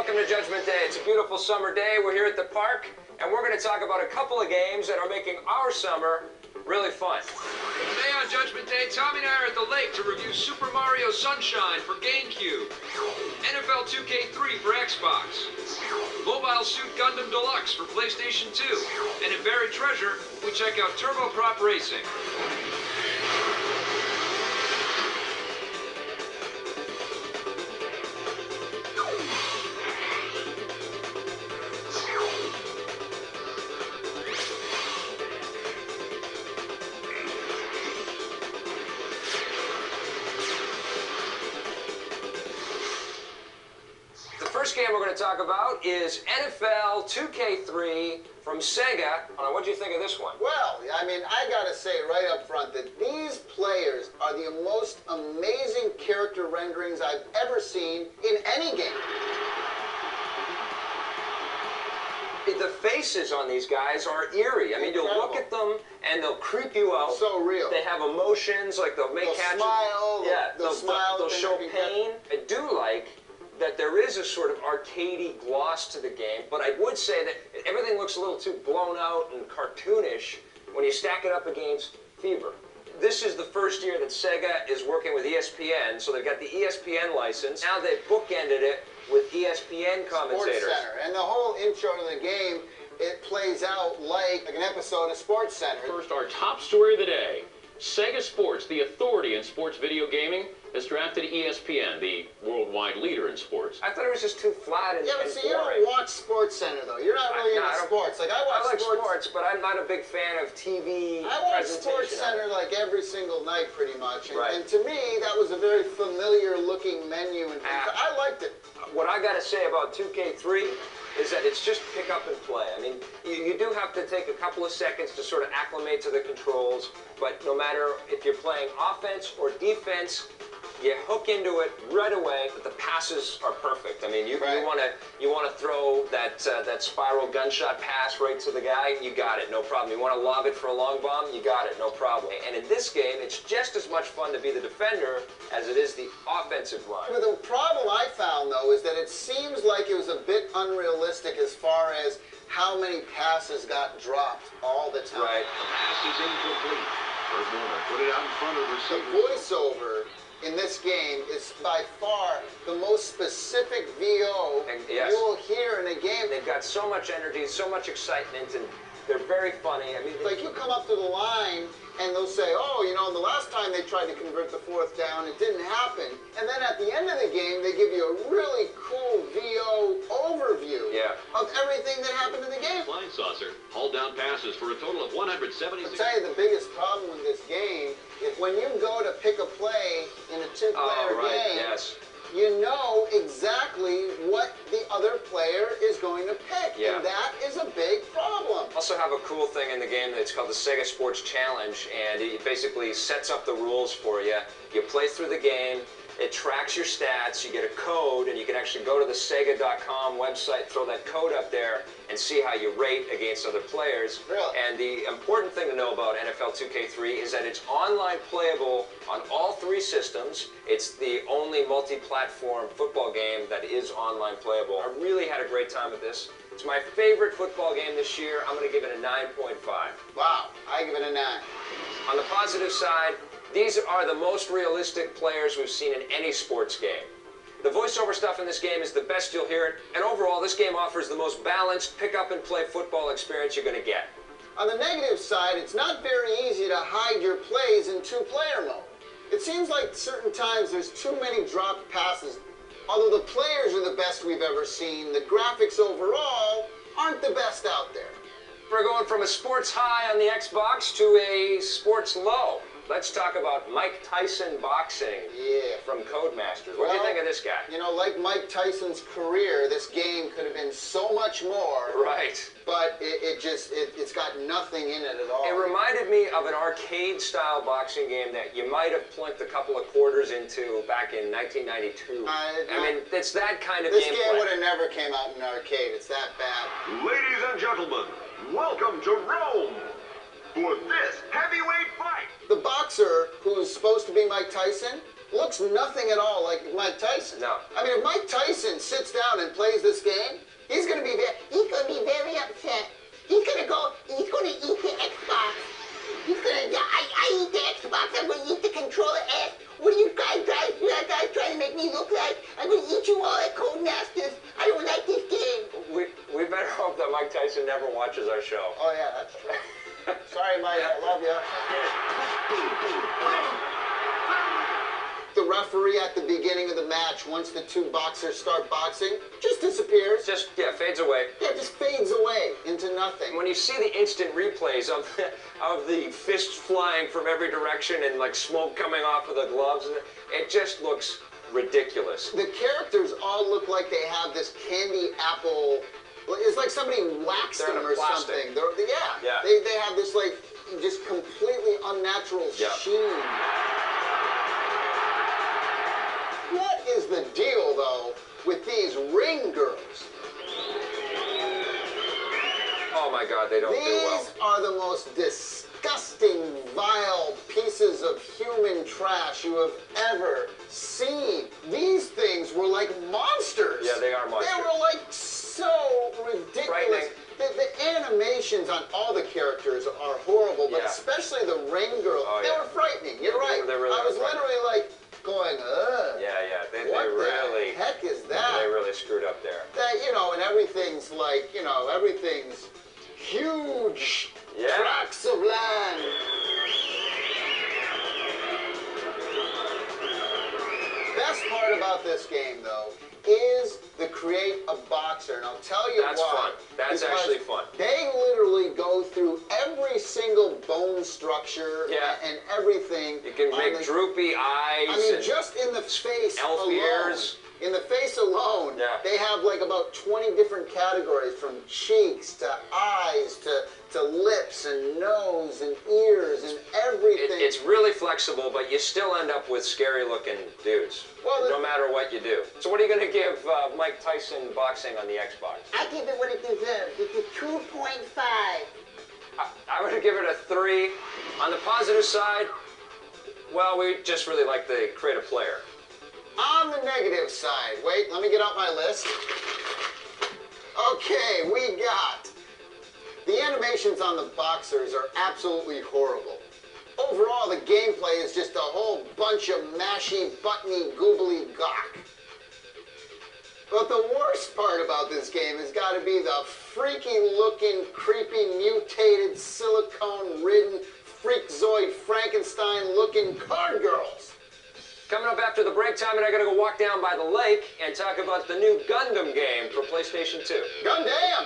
welcome to Judgment Day. It's a beautiful summer day. We're here at the park, and we're going to talk about a couple of games that are making our summer really fun. Today on Judgment Day, Tommy and I are at the lake to review Super Mario Sunshine for GameCube, NFL 2K3 for Xbox, Mobile Suit Gundam Deluxe for PlayStation 2, and in Buried Treasure, we check out Turboprop Racing. The first game we're going to talk about is NFL 2K3 from Sega. What do you think of this one? Well, I mean, I gotta say right up front that these players are the most amazing character renderings I've ever seen in any game. The faces on these guys are eerie. I mean, you'll look at them and they'll creep you out. So real. They have emotions, like they'll make They'll smile. Yeah, they'll smile. They'll show pain. I do like that there is a sort of arcadey gloss to the game, but I would say that everything looks a little too blown out and cartoonish when you stack it up against Fever. This is the first year that Sega is working with ESPN, so they've got the ESPN license. Now they've bookended it with ESPN commentators. Sports Center. And the whole intro to the game, it plays out like an episode of Sports Center. First, our top story of the day. Sega Sports, the authority in sports video gaming, has drafted ESPN, the worldwide leader in sports. I thought it was just too flat and Yeah, but see, you boring. don't watch Sports Center, though. You're not really into sports. Like, I like watch sports, but I'm not a big fan of TV I watch presentation. Sports Center like every single night, pretty much. And, Right. and to me, that was a very familiar-looking menu, and I liked it. What I got to say about 2K3 is that it's just pick up and play. I mean, you do have to take a couple of seconds to sort of acclimate to the controls, but no matter if you're playing offense or defense, you hook into it right away. But the passes are perfect. I mean, you want to throw that spiral gunshot pass right to the guy, you got it, no problem. You want to lob it for a long bomb, you got it, no problem. And in this game, it's just as much fun to be the defender as it is the offensive line. But the problem I found, though, is that it seems like it was a bit unrealistic as far as how many passes got dropped all the time. Right. The pass is incomplete. First one to put it out in front of the The receiver. voiceover in this game is by far the most specific VO Yes. you will hear in a game. They've got so much energy, so much excitement, and they're very funny. I mean, Like, you come up to the line and they'll say, oh, you know, the last time they tried to convert the fourth down, it didn't happen. And then at the end of the game, they give you a really cool VO overview of everything that happened in the game. Flying saucer hauled down passes for a total of 176. I'll tell you the biggest problem with this game is when you go to pick a play in a two-player game, you know exactly what the other player is going to pick, and that is a big problem. Also have a cool thing in the game that's called the Sega Sports Challenge, and it basically sets up the rules for you. You play through the game, it tracks your stats, you get a code, and you can actually go to the Sega.com website, throw that code up there, and see how you rate against other players. Really? And the important thing to know about NFL 2K3 is that it's online playable on all three systems. It's the only multi-platform football game that is online playable. I really had a great time with this. It's my favorite football game this year. I'm going to give it a 9.5. Wow, I give it a 9. On the positive side, these are the most realistic players we've seen in any sports game. The voiceover stuff in this game is the best you'll hear it, and overall, this game offers the most balanced pick-up-and-play football experience you're going to get. On the negative side, it's not very easy to hide your plays in two-player mode. It seems like certain times there's too many dropped passes. Although the players are the best we've ever seen, the graphics overall aren't the best out there. We're going from a sports high on the Xbox to a sports low. Let's talk about Mike Tyson boxing from Codemasters. What do you think of this guy? You know, like Mike Tyson's career, this game could have been so much more. Right. But it's got nothing in it at all. It reminded me of an arcade-style boxing game that you might have plunked a couple of quarters into back in 1992. I mean, it's that kind of gameplay. This game would have never came out in an arcade. It's that bad. Ladies and gentlemen, welcome to Rome for this heavyweight fight. The boxer, who's supposed to be Mike Tyson, looks nothing at all like Mike Tyson. No. I mean, if Mike Tyson sits down and plays this game, he's going to be very upset. He's going to eat the Xbox. He's going to, I eat the Xbox, I'm going to eat the controller. What are you guys trying to make me look like? I'm going to eat you all at Codemasters. I don't like this game. We better hope that Mike Tyson never watches our show. Oh, yeah, that's true. Sorry, Mike, I love you. The referee at the beginning of the match, once the two boxers start boxing, just disappears. Just, yeah, fades away. Yeah, just fades away into nothing. When you see the instant replays of the fists flying from every direction and like smoke coming off of the gloves, it just looks ridiculous. The characters all look like they have this candy apple. It's like somebody waxed They're them in or plastic. something. Yeah. They have this like just completely unnatural sheen. What is the deal though with these ring girls? Oh my God, they don't do well. These are the most disgusting, vile pieces of human trash you have ever seen. These things were like monsters. Yeah, they are monsters. They were like so ridiculous. Frightening. The animations on all the characters are horrible, but Yeah. especially the ring girl, Oh, they yeah. were frightening. You're right. They really I are was frightening. literally like going, ugh. Yeah. They What really, the heck is that? they really screwed up there. That, and everything's like, everything's huge Yeah. tracts of land. Best part about this game, though, is the create a boxer. And I'll tell you That's why. fun. That's Because actually fun. They literally go through every single bone structure and everything. You can on make the- droopy eyes. I mean, and just in the face elf alone. ears. In the face alone, Yeah. they have like about 20 different categories, from cheeks to eyes to lips and nose and ears and everything. It's really flexible, but you still end up with scary-looking dudes, Well, no matter what you do. So what are you going to give Mike Tyson boxing on the Xbox? I give it what it deserves. It's a 2.5. I would give it a 3. On the positive side, well, we just really like the creative player. On the negative side, wait, let me get out my list. Okay, we got the animations on the boxers are absolutely horrible. Overall, the gameplay is just a whole bunch of mashy, buttony, goobly gawk. But the worst part about this game has got to be the freaky-looking, creepy, mutated, silicone-ridden, freakazoid, Frankenstein-looking card girls. Coming up after the break, Tom and I are going to go walk down by the lake and talk about the new Gundam game for PlayStation 2. Gundam!